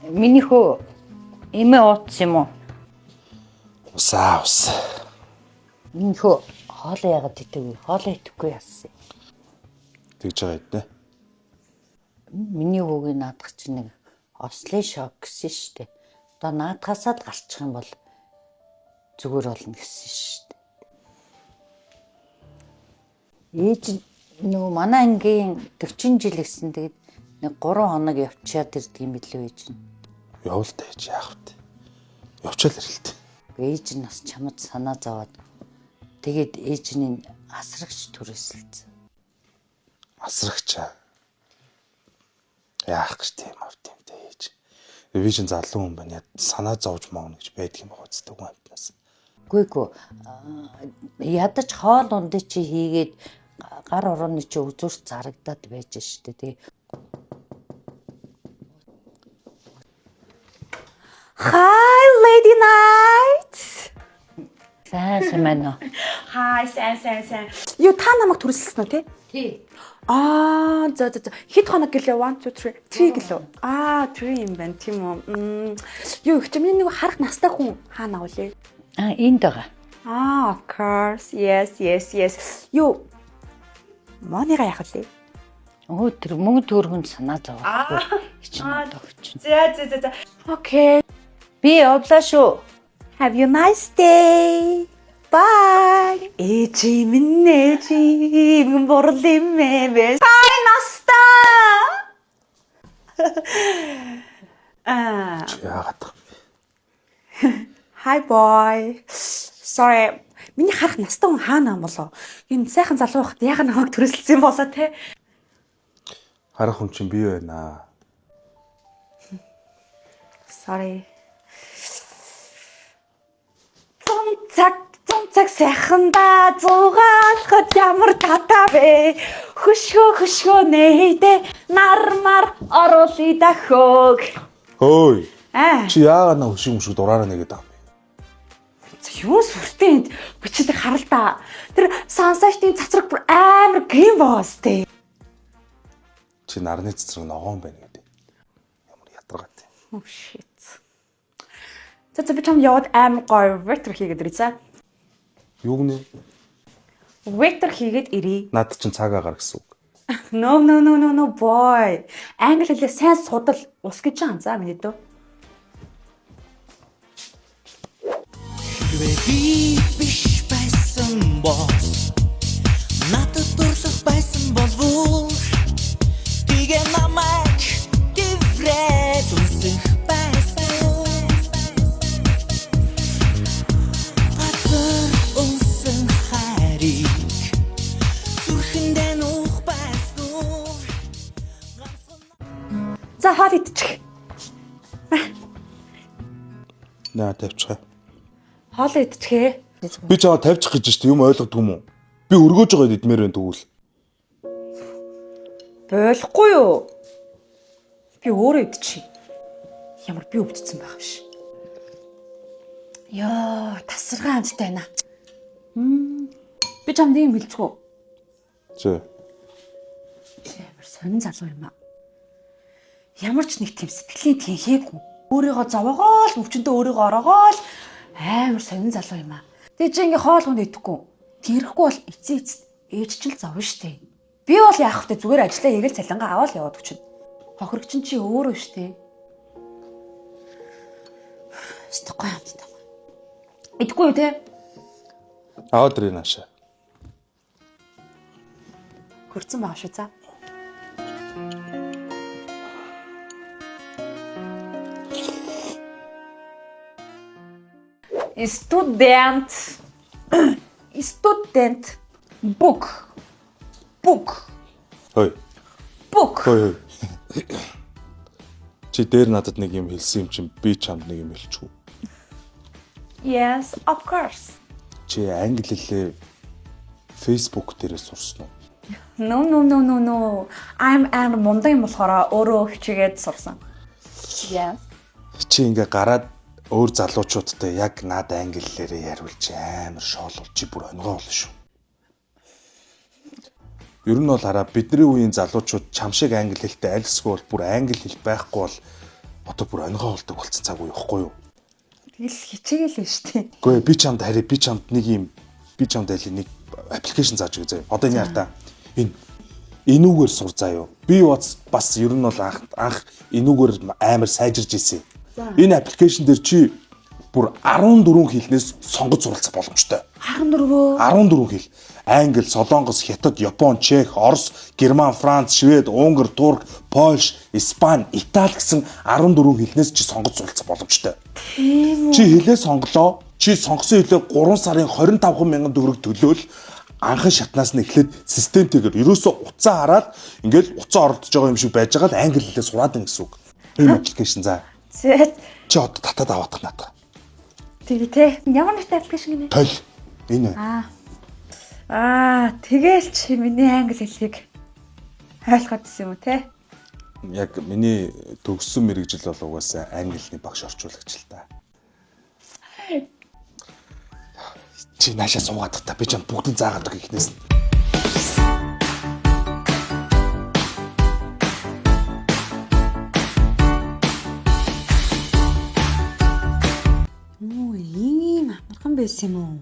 Миний хөө эмээ ууц юм уу? Усаа ус. Миний хөө хоолоо яагаад идэв? Хоолоо идэхгүй яасан. Тэгж байгаа хэдэ. Миний хөөгийн наадах чинь нэг ослын шок гэсэн шүү дээ. Одоо наадахасаа л гарчих юм бол зүгээр болно гэсэн шүү дээ. Ээж нөгөө манай ангийн 40 жил гэсэн тэгээд нэг 3 хоног явчаад ирдэг юм билүү ээж нь. Явал тааж яах вэ? Явчаал ирэлт. Ээж нь бас чамд санаа зовоод тэгээд ээжний асрагч түрээсэлцэн. Асрагч. Яах гэж тийм автимтэй ээж. Би чинь залуу хүн байна. Санаа зовж магна гэж байдаг юм байна үстэй хүн амтнаас. Гүйгүй ядаж хоол ундыг чи хийгээд гар орооны чи үзүүрт зарагдаад байж штэ тий. Hi Lady Night. Сайн байна уу? Hi сайн. Юу та намайг түрэлсэн үү те? Тий. За. Хэд хоног гэлээ? 1 2 3 гэлөө. 3 юм байна тийм үү. Юу их чинь нэг харах настай хүн хаана авлаа? Энд байгаа. Of course. Yes. Юу Монига яах вэ? Тэр мөнгө төргөнд санаа зовоод чинь тогч. За. Okay. Би явлаа шүү. Have you nice day. Bye. Эжи минь борлимээ. Bye наста. Яагаад вэ? Hi boy. Sorry. Миний харах настай хүн хаана юм болоо? Энэ сайхан залуу байхад яг намайг төрөлсөн болоо те. Харах хүн чинь би байна. Sorry. Цонцаг сайханда зугаалхад ямар татаа вэ? Хөшгөө нээдэ нармар оруулъя дахиог. Хөөе. Чи яагаад на хөшиг дураараа нэгэд байгаа юм бэ? Юу сүртэй энд бичдэг харал та. Тэр сансаштын цацраг бүр амар грин боостэй. Чи нарны цэцрэг ногоон байна гэдэг. Ямар ядаргаатай. Oh shit. За би чам яваад амар гоё вектор хийгээд ирээ за. Юу гэнэ? Вектор хийгээд ирээ. Наад чинь цагаа гар гэсэн үг. No boy. Англи хэлээ сайн судал ус гэж байгаа за миний дөө. Би биш байсан бол надад дурлах байсан болов тэгээ намайг гіврээд үсэх байсан Бацар унсан хариг зүрхэндээ нуух байсан За хоол идчих. Наа тавьчихаа. Хоол идчихээ. Би чамаа тавьчих гэж штэ юм ойлгодгүй юм уу? Би өргөөж байгаа идмээр байна тэгвэл. Болохгүй юу? Би өөрөө идчихье. Ямар би өвдсөн байх биш. Яа, тасархай амттай байна. Би чамд юм хэлчихв. Зөө. Ямар сонин залуу юм аа. Ямар ч нэг тийм сэтгэлийн тэнхээгүй. Өөрийгөө зовоогоо л өвчнөдөө өөрийгөө ороогоо л амар сонин залуу юм аа. Тэгээ чи ингээ хоол хүнд идэхгүй. Тэрэхгүй бол эцээ ээж ч л зовно штэ. Би бол яах вэ? Зүгээр ажиллаа хийгээл цалингаа аваад яваад өчнө. Хохирогч нь чи өөрөө штэ. Стокой амттай. Идэхгүй юу те? Аваад ирээ наашаа. Хөрцөн байгаа шүү за. Студент. Book. Хөөе. Book. Хөөе. Чи дээр надад нэг юм хэлсэн юм чинь би чамд нэг юм хэлчихв. Yes, of course. Чи англи хэлээ Facebook дээрээ сурсан уу? No. I'm мундаг юм болохоор өөрөө хичээгээд сурсан. Yes. Чи ингээ гараад өөр залуучуудтай яг над англи хэлээрээ яриулж амар шоолол чи бүр онгоо болно шүү. Ер нь бол хараа бидний үеийн залуучууд чам шиг англи хэлтэй альсгүй бол бүр англи хэл байхгүй бол Одоо бүр онигоо болдог болсон цаг уу явахгүй юу? Тэгэл хичээгээл нь штэ. Гэхдээ би чамд нэг юм би чамд нэг аппликейшн зааж өгье заяа. Одоо энэ яартаа энүүгээр сур заяа. Би бас ер нь бол анх энүүгээр амар сайжирж ийсэн. Энэ аппликейшн дээр чи бүр 14 хэлнээс сонгож суралцах боломжтой. 14 хэл. Англи, Солонгос, Хятад, Япон, Чех, Орос, Герман, Франц, Швед, Унгар, Турк, Польш, Испани, Итали гэсэн 14 хэлнээс чи сонгож суралцах боломжтой. Чи хэлээ сонголоо. Чи сонгосон хэлээ 3 сарын 25 мянган төгрөг төлөөл анхан шатнаас нь эхлээд системтэйгээр ерөөсөө уцаа хараад ингээл уцаа оролдож байгаа юм шиг байж байгаа л англи хэлээ сураад байна гэсэн үг. Энэ аппликейшн за. Чи одоо татаад аваадах надад. Тэгээ те. Ямар нэртэй аппликейшн гинэ? Тойл. Энэ. Тэгээл чи миний англи хэлийг ойлгоод ирсэн юм уу те? Яг миний төгссөн мэрэгжил бол угаасаа англи хэлний багш орчуулагч л та. Чи наашаа суугаад та би ч бүгдийг заагаад байгаа ихнээс. Ийм амархан байсан юм уу?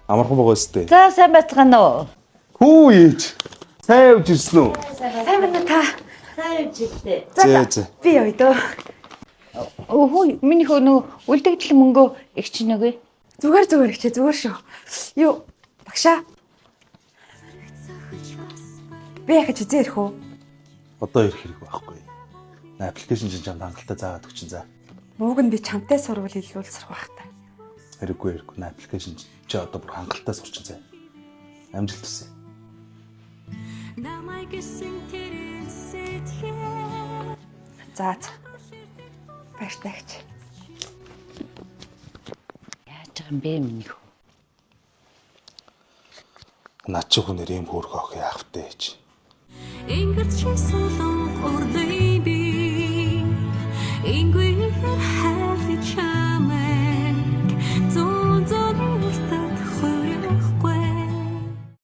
Амархан байгаа өстэй. За сайн байцгаана уу? Хүү ээж. Сайн явж ирсэн үү? Сайн байна та. Сайн жилдээ. Зээ. Би явъя дөө. Өөхөө миний хөө үлдэгдэл мөнгөө игч нэгэ. Зүгээр ихчээ зүгээр шүү. Юу багшаа. Би яхаж үзээ ирэх үү? Одоо ирэх хэрэг байхгүй. Аппликейшн чинь чамд хангалттай заагаад өгчин за. Мууг нь би чамтай сурвал илүүл сурах байх та. Хэрэггүй. Аппликейшн чи одоо бүр хангалттай сурчин за. Амжилт хүсье. За. Баяртайч. Яаж байгаа юм бэ миний хөө? Над чи хүнээр ийм хөөрхөө ах яах вэ ээж? Ingrid, she's so long, or maybe Ingrid,